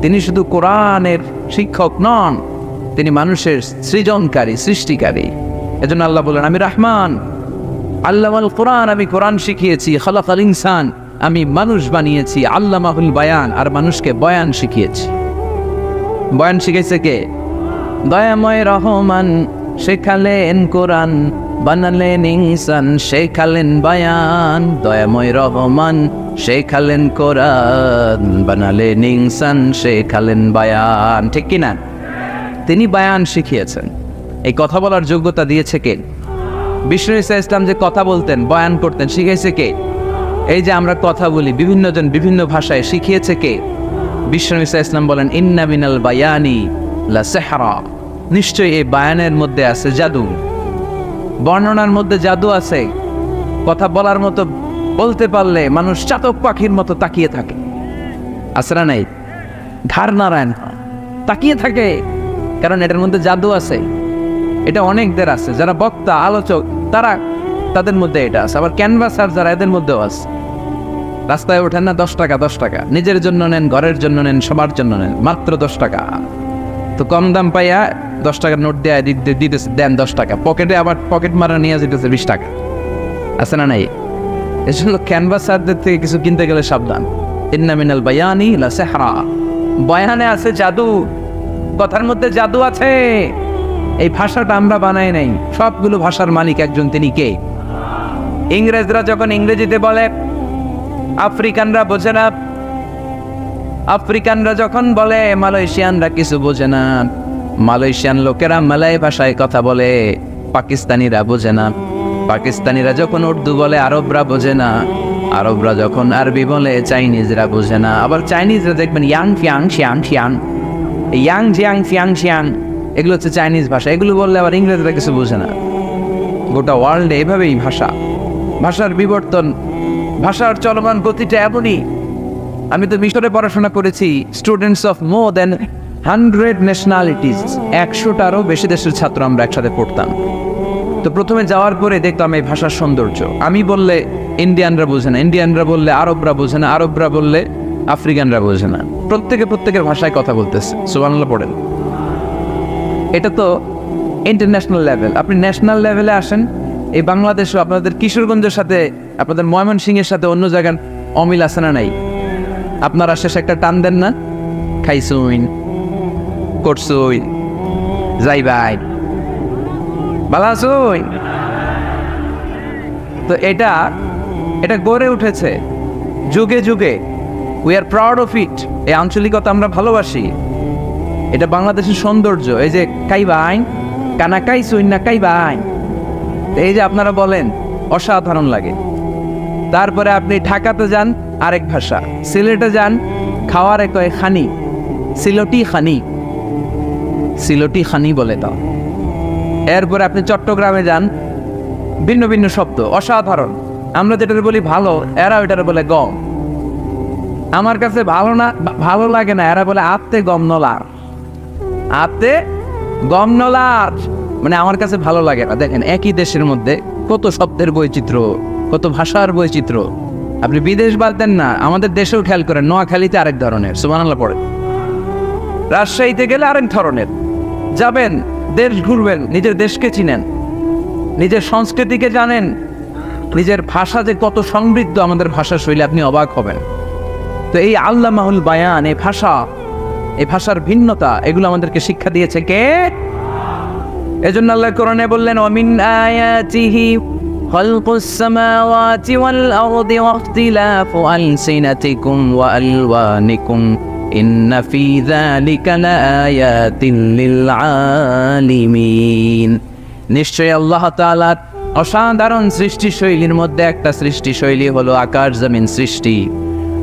তিনি শুধু কোরআনের শিক্ষক নন, তিনি মানুষের সৃজনকারী, সৃষ্টিকারী। এজন্য আল্লাহ বলেন, আমি রহমান, আল্লামাল কোরআন, আমি কোরআন শিখিয়েছি। খালাকাল ইনসান, আমি মানুষ বানিয়েছি। আল্লামাহুল বায়ান, আর মানুষকে বয়ান শিখিয়েছি। বয়ান শিখেছে কে? দয়াময় রহমান শেখালেন কোরআন, বানালেন ইনসান শেখালেন বায়ান। দয়াময় রহমান শেখালেন কোরআন, বানালেন ইনসান শেখালেন বায়ান। ঠিক কিনা? তিনি বায়ান শিখিয়েছেন। এই কথা বলার যোগ্যতা দিয়েছে কে? বিষ্ণু ঈসা ইসলাম যে কথা বলতেন, বয়ান করতেন, শিখিয়েছে কে? এই যে আমরা কথা বলি বিভিন্ন জন বিভিন্ন ভাষায়, শিখিয়েছে কে? বিষ্ণু ঈসা ইসলাম বলেন, ইন্না মিনাল বায়ানি লা সিহরা, নিশ্চয়ই এই বায়ানের মধ্যে আছে জাদু, বর্ণনার মধ্যে জাদু আছে। কথা বলার মতো, বলতে পারলে মানুষ চাতক পাখির মতো তাকিয়ে থাকে। আছে না নাই? ঘাড় নারায়ণ তাকিয়ে থাকে, কারণ এটার মধ্যে জাদু আছে। এটা অনেকদের আছে, যারা বক্তা আলোচক তাদের মধ্যে এটা আছে। আবার ক্যানভাসার যারা, এদের মধ্যেও আছে। রাস্তায় ওঠেন না 10 টাকা 10 টাকা, নিজের জন্য নেন, ঘরের জন্য নেন, সবার জন্য নেন, মাত্র 10 টাকা। তো কম দাম পাইয়া 10 টাকার নোট দেয় দিতেছে, দেন 10 টাকা, পকেটে আবার পকেট মারা নিয়ে যেতেছে 20 টাকা। আছে না নাই? এই জন্য ক্যানভাসারদের থেকে কিছু কিনতে গেলে সাবধান। ইন্না মিনাল বায়ানি লা সিহরা, বয়ানে আছে জাদু, কথার মধ্যে জাদু আছে। এই ভাষাটা আমরা বানাই নাই, সবগুলো ভাষার মালিক একজন, তিনি কে? ইংরেজরা যখন ইংরেজিতে বলে, আফ্রিকানরা বোঝে না। আফ্রিকানরা যখন বলে, মালয়েশিয়ানরা কিছু বোঝে না। মালয়েশিয়ান লোকেরা মালয় ভাষায় কথা বলে, পাকিস্তানিরা বোঝে না। পাকিস্তানিরা যখন উর্দু বলে, আরবরা বোঝে না। আরবরা যখন আরবি বলে, চাইনিজরা বোঝে না। আবার চাইনিজরা দেখবেন ইয়াং ফিয়াং শিয়াং শিয়াং, ইয়াং জিয়াং ফিয়াং শিয়াং, এগুলো হচ্ছে চাইনিজ ভাষা। এগুলো বললে আবার ইংরেজরা কিছু বোঝে না। গোটা ওয়ার্ল্ডে এভাবেই ভাষার বিবর্তন, ভাষার চলমান গতিটা এমনই। আমি তো মিশরে পড়াশোনা করেছি। Students of more than 100 nationalities, 100টারও বেশি দেশের ছাত্র আমরা একসাথে পড়তাম। তো প্রথমে যাওয়ার পরে দেখতাম এই ভাষার সৌন্দর্য। আমি বললে ইন্ডিয়ানরা বোঝে না, ইন্ডিয়ানরা বললে আরবরা বোঝে না, আরবরা বললে আফ্রিকানরা বোঝে না। প্রত্যেকের ভাষায় কথা বলতেছে। সুবহানাল্লাহ পড়েন। এটা তো ইন্টারন্যাশনাল লেভেল। আপনি ন্যাশনাল লেভেলে আসেন, এই বাংলাদেশও আপনাদের কিশোরগঞ্জের সাথে, আপনাদের ময়মনসিংহের সাথে অন্য জায়গার অমিল আছে না নাই? আপনারা শেষে একটা টান দেন না, খাইছুইন, করছুইন, যাইবাই, ভালো আছুইন। তো এটা গড়ে উঠেছে যুগে যুগে। We are proud of it. এই আঞ্চলিকতা আমরা ভালোবাসি, এটা বাংলাদেশের সৌন্দর্য। এই যে কাইবাইন, কানা কাইছুইন না কাইবাইন, এই যে আপনারা বলেন, অসাধারণ লাগে। তারপরে আপনি ঢাকাতে যান, আরেক ভাষা। সিলেটে যান, খাওয়ার কয় খানি, সিলটি খানি, সিলটি খানি বলে দাও। এরপরে আপনি চট্টগ্রামে যান, ভিন্ন ভিন্ন শব্দ, অসাধারণ। আমরা যেটা বলি ভালো, এরা ওইটার বলে গম। আমার কাছে ভালো লাগে না, এরা বলে আত্তে গম নলার, আত্তে গম নলার, মানে আমার কাছে ভালো লাগে না। দেখেন একই দেশের মধ্যে কত শব্দের বৈচিত্র্য, কত ভাষার বৈচিত্র্য। আপনি বিদেশ বাদ দেন না, আমাদের দেশেও খেয়াল করেন, নোয়াখালীতে আরেক ধরনের, সুবহানাল্লাহ পড়ে, রাজশাহীতে গেলে আরেক ধরনের। যাবেন, দেশ ঘুরবেন, নিজের দেশকে চিনেন, নিজের সংস্কৃতিকে জানেন, নিজের ভাষা যে কত সমৃদ্ধ, আমাদের ভাষা শৈলী, আপনি অবাক হবেন। তো এই আল্লামাহুল বায়ান, এই ভাষার ভিন্নতা, এগুলো আমাদেরকে শিক্ষা দিয়েছে কে? এজন্য আল্লাহ কোরআনে বললেন, ওয়ামিন আয়াতিহি খালকুস সামাওয়াতি ওয়াল আরদি ওয়াখতিলাফু আলসিনাতিকুম ওয়া আলওয়ানিকুম ইন্না ফি যালিকা লাআয়াতিন লিল আলিমিন। নিশ্চয়ই আল্লাহ তাআলার অসাধারণ সৃষ্টিশৈলীর মধ্যে একটা সৃষ্টিশৈলী হলো আকাশ জমিন সৃষ্টি,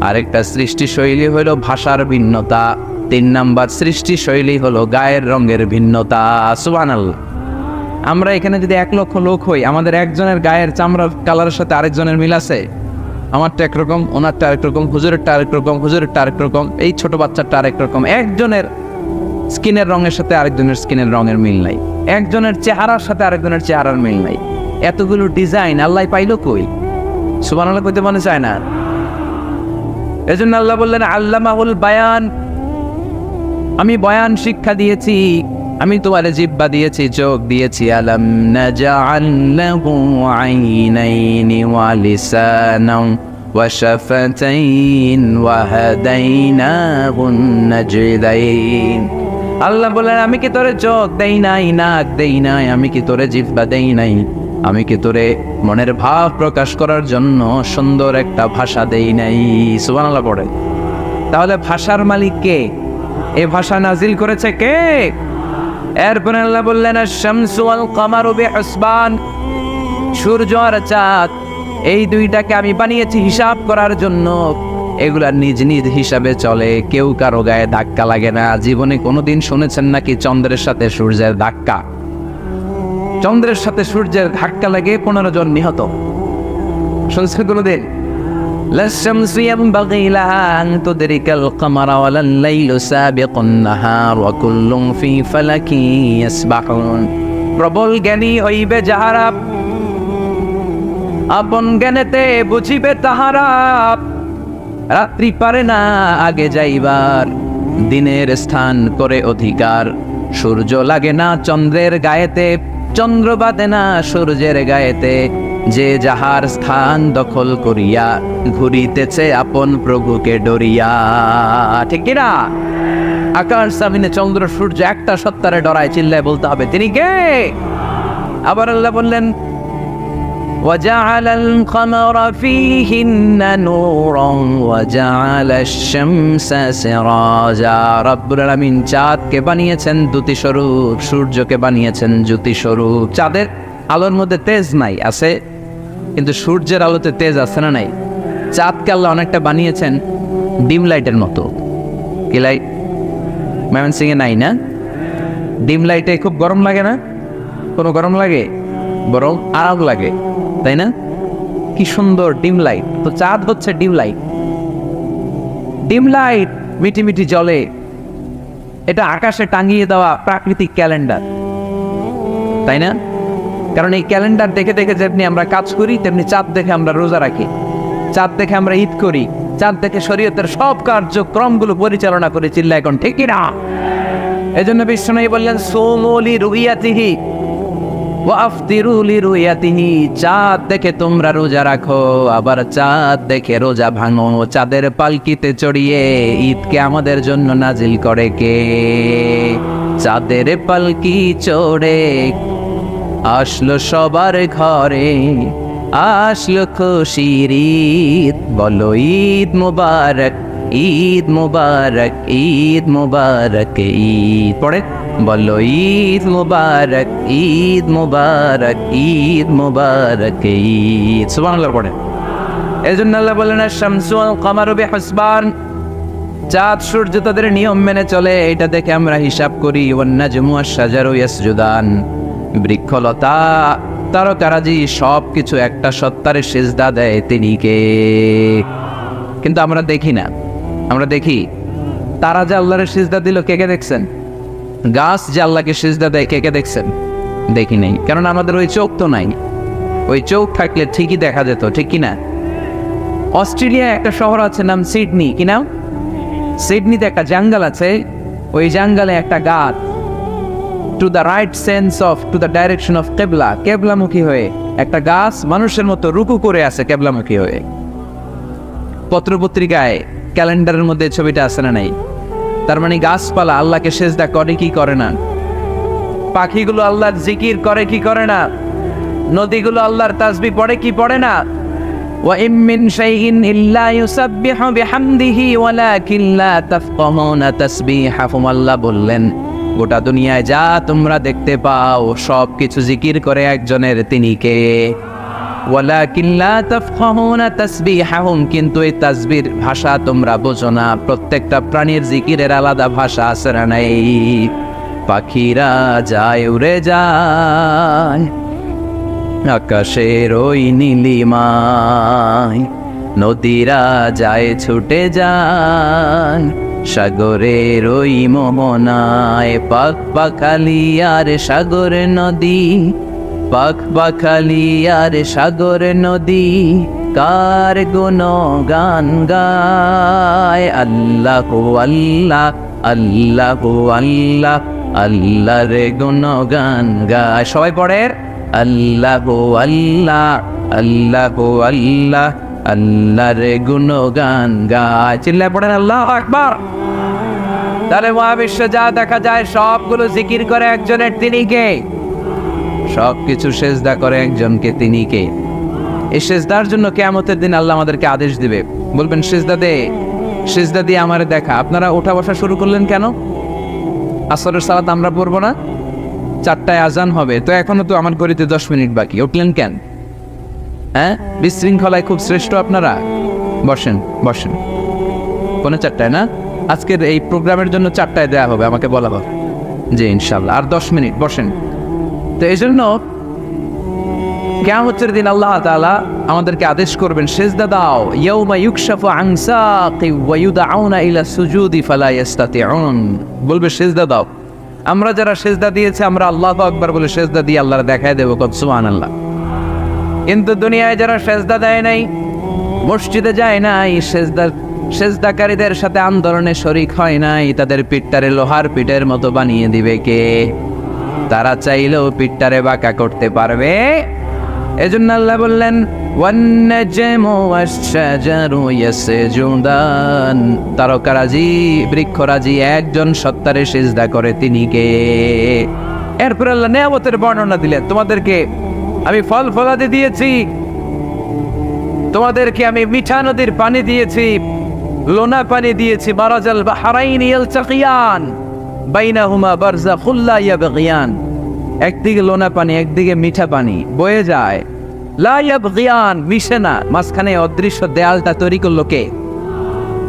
আরেকটা সৃষ্টিশৈলী হলো ভাষার ভিন্নতা, 3 নাম্বার সৃষ্টিশৈলী হলো গায়ের রঙের ভিন্নতা। সুবহানাল্লাহ। আমরা এখানে যদি 1 লক্ষ লোক হই, আমাদের একজনের গায়ের চামড়ার কালারের সাথে আরেকজনের মিল আছে? আমারটা একরকম, ওনারটা আরেক রকম, হুজুরেরটা আরেক রকম, হুজুরেরটা আরেক রকম, এই ছোট বাচ্চাটা আরেক রকম। একজনের স্কিনের রঙের সাথে আরেকজনের স্কিনের রঙের মিল নাই, একজনের চেহারার সাথে আরেকজনের চেহারার মিল নাই। এতগুলো ডিজাইন আল্লাহ পাইলো কই? সুবহানাল্লাহ কইতে মনে চায় না। এজন্য আল্লাহ বললেন আল্লামাহুল বায়ান, আমি বয়ান শিক্ষা দিয়েছি, আমি তোমার জিহ্বা দিয়েছি, চোখ দিয়েছি। আলাম নাজআল লাহু আইনাইনি ওয়া লিসানান ওয়া শাফাতাইন ওয়া হাদাইনাহুন নাজদাইন। আল্লাহ বলেন, আমি কি তোরে চোখ দেই নাই, নাক দেই নাই, আমি কি তোরে জিহ্বা দেই নাই, আমি কি তোরে মনের ভাব প্রকাশ করার জন্য সুন্দর একটা ভাষা দেই নাই? সুবহানাল্লাহ পড়ে। তাহলে ভাষার মালিক কে? এই ভাষা নাজিল করেছে কে? এরপরে আল্লাহ বললেন, আশ-শামসু ওয়াল কামারু বিহুসবান, সূর্য আর চাঁদ, এই দুইটাকে আমি বানিয়েছি হিসাব করার জন্য। এগুলা নিজ নিজ হিসাবে চলে, কেউ কারো গায়ে ধাক্কা লাগে না। জীবনে কোনোদিন শুনেছেন নাকি চন্দ্রের সাথে সূর্যের ধাক্কা? চন্দ্রের সাথে সূর্যের ধাক্কা লাগে 15 জন নিহত, শুনছেন কোনোদিন? লাশ-শামসু ইয়ানবাগি লাহা আন তুদরিকাল কামারা ওয়ালাল লাইলু সাবিকুন নাহার ওয়া কুল্লুন ফি ফালাকি ইয়াসবাহুন। প্রবল জ্ঞানী হইবে যাহারা, আপন জ্ঞানেতে বুঝিবে তাহারা। রাত্রি পারে না আগে যাইবার, দিনের স্থান করে অধিকার। সূর্য লাগে না চন্দ্রের গায়েতে, চন্দ্র বাদে না সূর্যের গায়েতে। যে যাহার স্থান দখল করিয়া, ঘুরিতেছে আপন প্রভুকে ডরিয়া। ঠিক কিনা? আকাশ জমিনে চন্দ্র সূর্য একটা সত্তারে ডরায়, চিল্লায় বলতে হবে তিনি কে? আবার আল্লাহ বললেন, وَجَعَلَ الْقَمَرَ فِيهِنَّ نُورًا وَجَعَلَ الشَّمْسَ سِرَاجًا। রব্বুল আলামিন চাঁদকে বানিয়েছেন দ্যুতি স্বরূপ, সূর্যকে বানিয়েছেন জ্যোতি স্বরূপ। চাঁদের আলোর মধ্যে তেজ নাই, আছে, কিন্তু সূর্যের আলোতে তেজ আছে না নাই? চাঁদকে আল্লাহ অনেকটা বানিয়েছেন ডিম লাইটের মতো। কি লাইট? ময়মনসিংহে নাই না? ডিম লাইটে খুব গরম লাগে না? কোনো গরম লাগে? বরং আরাম লাগে, তাই না? কি সুন্দর ডিম লাইট। তো চাঁদ হচ্ছে ডিম লাইট। ডিম লাইট মিটি মিটি জ্বলে, এটা আকাশে টাঙিয়ে দেওয়া প্রাকৃতিক ক্যালেন্ডার, তাই না? কারণ এই ক্যালেন্ডার দেখে দেখে যেমনি আমরা কাজ করি, তেমনি চাঁদ দেখে আমরা রোজা রাখি, চাঁদ দেখে আমরা ঈদ করি, চাঁদ দেখে শরীয়তের সব কার্যক্রমগুলো পরিচালনা করে। চিল্লা এখন ঠিক না? এজন্য বিশ্বনবী বললেন, সুমু লিরুইয়াতিহি ওয়া আফতিরু লিরুইয়াতিহি। চাঁদ দেখে তোমরা রোজা রাখো, আবার চাঁদ দেখে রোজা ভাঙো। চাঁদের পালকিতে চড়িয়ে ঈদকে আমাদের জন্য নাজিল করে কে? চাঁদের পালকি চড়ে আসলো সবার ঘরে, আসলো খুশির ঈদ, বলো ঈদ মুবারক, ঈদ মুবারক, ঈদ মুবারক, ঈদ পড়ে বলো ঈদ মুবারক, ঈদ মুবারক, ঈদ মুবারক, ঈদ। সুবহানাল্লাহ পড়ে। এজন্য আল্লাহ বলেন, আশ-শামসু ওয়াল কামারু বিহুসবান, চাঁদ সূর্য তাদের নিয়ম মেনে চলে, এটা দেখে আমরা হিসাব করি। ওয়ান নাজমু ওয়াশ-শাজারু ইয়াসজুদান, বৃক্ষলতা তারকারাজি সব কিছু একটা সত্তারে সিজদা দেয়, তিনি কে? কিন্তু আমরা দেখি না। আমরা দেখি তারা যে আল্লাহর সিজদা দিল, কে কে দেখছেন? গাছ যে আল্লাহকে সিজদা দেয়, কে কে দেখছেন? দেখি নাই, কারণ আমাদের ওই চোখ তো নাই। ওই চোখ থাকলে ঠিকই দেখা যেত, ঠিক কিনা? অস্ট্রেলিয়া একটা শহর আছে নাম সিডনি, কি নাম? সিডনিতে একটা জঙ্গল আছে, ওই জঙ্গলে একটা গাছ to the right sense of to the direction of কেবলা, কেবলামুখী হয়ে একটা গাছ মানুষের মতো রুকু করে আছে কেবলামুখী হয়ে। পত্রপত্রিকায় ক্যালেন্ডারের মধ্যে ছবিটা আছে না নাই? তার মানে গাছপালা আল্লাহকে সেজদা করে কি করে না? পাখিগুলো আল্লাহর জিকির করে কি করে না? নদীগুলো আল্লাহর তাসবিহ পড়ে কি পড়ে না? ওয়া ইম মিন শাইইন ইল্লা ইউসাব্বিহু বিহামদিহি ওয়ালাকিন লা তাফকাহুনা তাসবিহাহুম। আল্লাহ বললেন, গোটা দুনিয়ায় যা তোমরা দেখতে পাও সব কিছু জিকির করে একজনের, তিনি কে? ওয়ালাকিন লা তাফকাহুনা তাসবিহাহুম, কিন্তু এই তাসবির ভাষা তোমরা বোঝো না। প্রত্যেকটা প্রাণীর জিকিরের আলাদা ভাষা আছে না নাই? পাখিরা যায় উড়ে যায় আকাশের ওই নীলিমায়, নদীরা যায় ছুটে যায় সাগরের ওই মোহনায়। পাখ পাখালি আর সাগর নদী, পাখ পাখালি আর সাগর নদী, কার গুণগান গায়। আল্লাহু আল্লাহ, আল্লাহু আল্লাহ, আল্লাহর গুণগান গায়। সবাই পড়ে আল্লাহু আল্লাহ, আল্লাহু আল্লাহ, আল্লাহর গুণগান গায়। চিল্লায় পড়েন আল্লাহু আকবার। তাহলে মহাবিশ্বে যা দেখা যায় সবগুলো জিকির করে একজনের, তিনি কে? সবকিছু সেজদা করে একজনকে, তিনি কে? এই সেজদার জন্য কিয়ামতের দিন আল্লাহ আমাদেরকে আদেশ দিবে, বলবেন সেজদা দে, সেজদা দিয়ে আমারে দেখা। আপনারা ওঠা বসা শুরু করলেন কেন? আসরের সালাত আমরা পড়বো না? 4টায় আজান হবে, তো এখনো তো আমার ঘড়িতে 10 মিনিট বাকি, উঠলেন কেন? হ্যাঁ, বিশৃঙ্খলায় খুব শ্রেষ্ঠ আপনারা। বসেন বসেন, 4:45 না? আজকের এই প্রোগ্রামের জন্য 4টায় দেয়া হবে, আমাকে বলা হবে যে ইনশাল্লাহ আর 10 মিনিট বসেন। তো এই জন্য কিয়ামতের দিন আল্লাহ তাআলা আমাদেরকে আদেশ করবেন সেজদা দাও। ইয়াউমা ইউকশাফু আন সাকি ওয়া ইউদআউনা ইলা সুজুদি ফালা ইস্তাতিউন, বলবে সেজদা দাও। আমরা যারা সেজদা দিয়েছে আমরা আল্লাহু আকবার বলে সেজদা দিয়ে আল্লাহর দেখায় দেব, কত সুবহানাল্লাহ। কিন্তু দুনিয়ায় যারা সেজদা দেয় নাই, মসজিদে যায় নাই, সেজদাকারীদের সাথে আন্দোলনে শরীক হয় নাই, তাদের পিঠটারে লোহার পিঠের মতো বানিয়ে দিবে কে? তারা চাইলেও পিঠটারে বাঁকা করতে পারবে? এজন্য আল্লাহ বললেন ওয়ান-নাজমু ওয়াশ-শাজারু ইয়াসজুদান, তারকারাজি বৃক্ষরাজি একজন সত্তারে সিজদা করে, তিনি কে? এরপর আল্লাহ নিয়ামতের বর্ণনা দিলেন, তোমাদেরকে আমি ফল ফলাদি দিয়েছি, তোমাদেরকে আমি মিঠা নদীর পানি দিয়েছি, লোনা পানি দিয়েছি, মারাজাল বাহরাইনি ইয়ালতাকিয়ান বাইনাহুমা বারযাখুল লা ইয়াবগিয়ান, একদিকে লোনা পানি একদিকে মিঠা পানি বয়ে যায়, লা ইয়াবগিয়ান, মিশে না, মাঝখানে অদৃশ্য দেয়ালটা তৈরি করলো কে?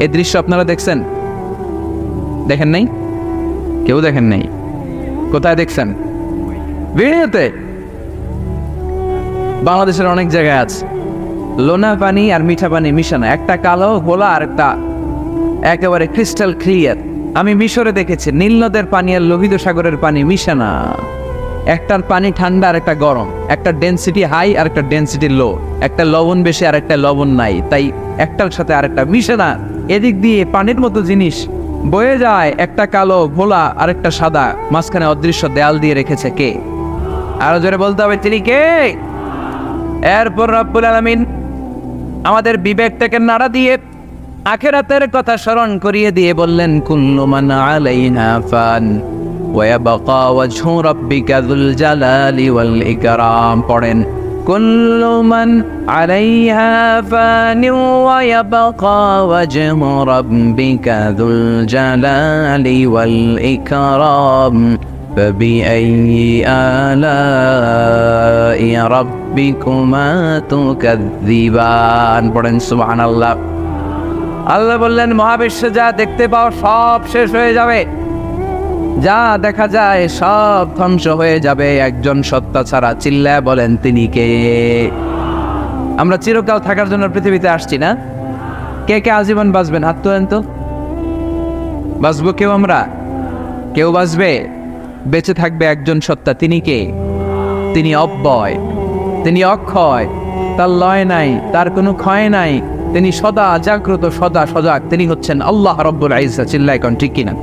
এই দৃশ্য আপনারা দেখছেন? দেখেন নাই? কেউ দেখেন নাই? কোথায় দেখছেন? ভিডিওতে। বাংলাদেশের অনেক জায়গায় আছে লোনা পানি আর মিঠা পানি মিশানো, একটা কালো গোলা আর একটা একেবারে ক্রিস্টাল ক্লিয়ার। আমি মিশরে দেখেছি নীল নদের পানি আর লোহিত সাগরের পানি মিশানা, একটার পানি ঠান্ডা আর একটা গরম, একটা ডেনসিটি হাই আর একটা ডেনসিটি লো, একটা লবণ বেশি আর একটা লবণ নাই, তাই একটার সাথে আরেকটা মিশে না। এদিক দিয়ে পানির মতো জিনিস বয়ে যায়, একটা কালো ঘোলা আর একটা সাদা, মাঝখানে অদৃশ্য দেয়াল দিয়ে রেখেছে কে? আরো জোরে বলতে হবে, তিনি কে? এরপর রব্বুল আলামিন আমাদের বিবেকটাকে নাড়া দিয়ে আখিরাতের কথা স্মরণ করিয়ে দিয়ে বললেন কুল্লু মান আলাইহা ফান ওয়া ইয়াবকা ওয়াজহু রাব্বিকা যুল জালালি ওয়াল ইকরাম। পড়েন কুল্লু মান আলাইহা ফান ওয়া ইয়াবকা ওয়াজহু রাব্বিকা যুল জালালি ওয়াল ইকরাম فبأي آلاء ربكما تكذبان। পড়েন সুবহানাল্লাহ। আল্লাহ বললেন মহাবিশ্বে যা দেখতে পাও সব শেষ হয়ে যাবে, যা দেখা যায় সব ধ্বংস হয়ে যাবে একজন সত্তা ছাড়া। চিল্লায় বলেন তিনি কে? আমরা চিরকাল থাকার জন্য পৃথিবীতে আসছি না? কে কে আজীবন বাঁচবেন? হাত তোলেন তো। বাঁচবো কেউ? আমরা কেউ বাঁচবে? বেঁচে থাকবে একজন সত্তা, তিনি কে? তিনি অব্যয়, তিনি অক্ষয়, তার লয় নাই, তার কোনো ক্ষয় নাই, তিনি সদা জাগ্রত, সদা সজাগ, তিনি হচ্ছেন আল্লাহ রব্বুল ইজ্জত। চিল্লায় কোন ঠিক কিনা?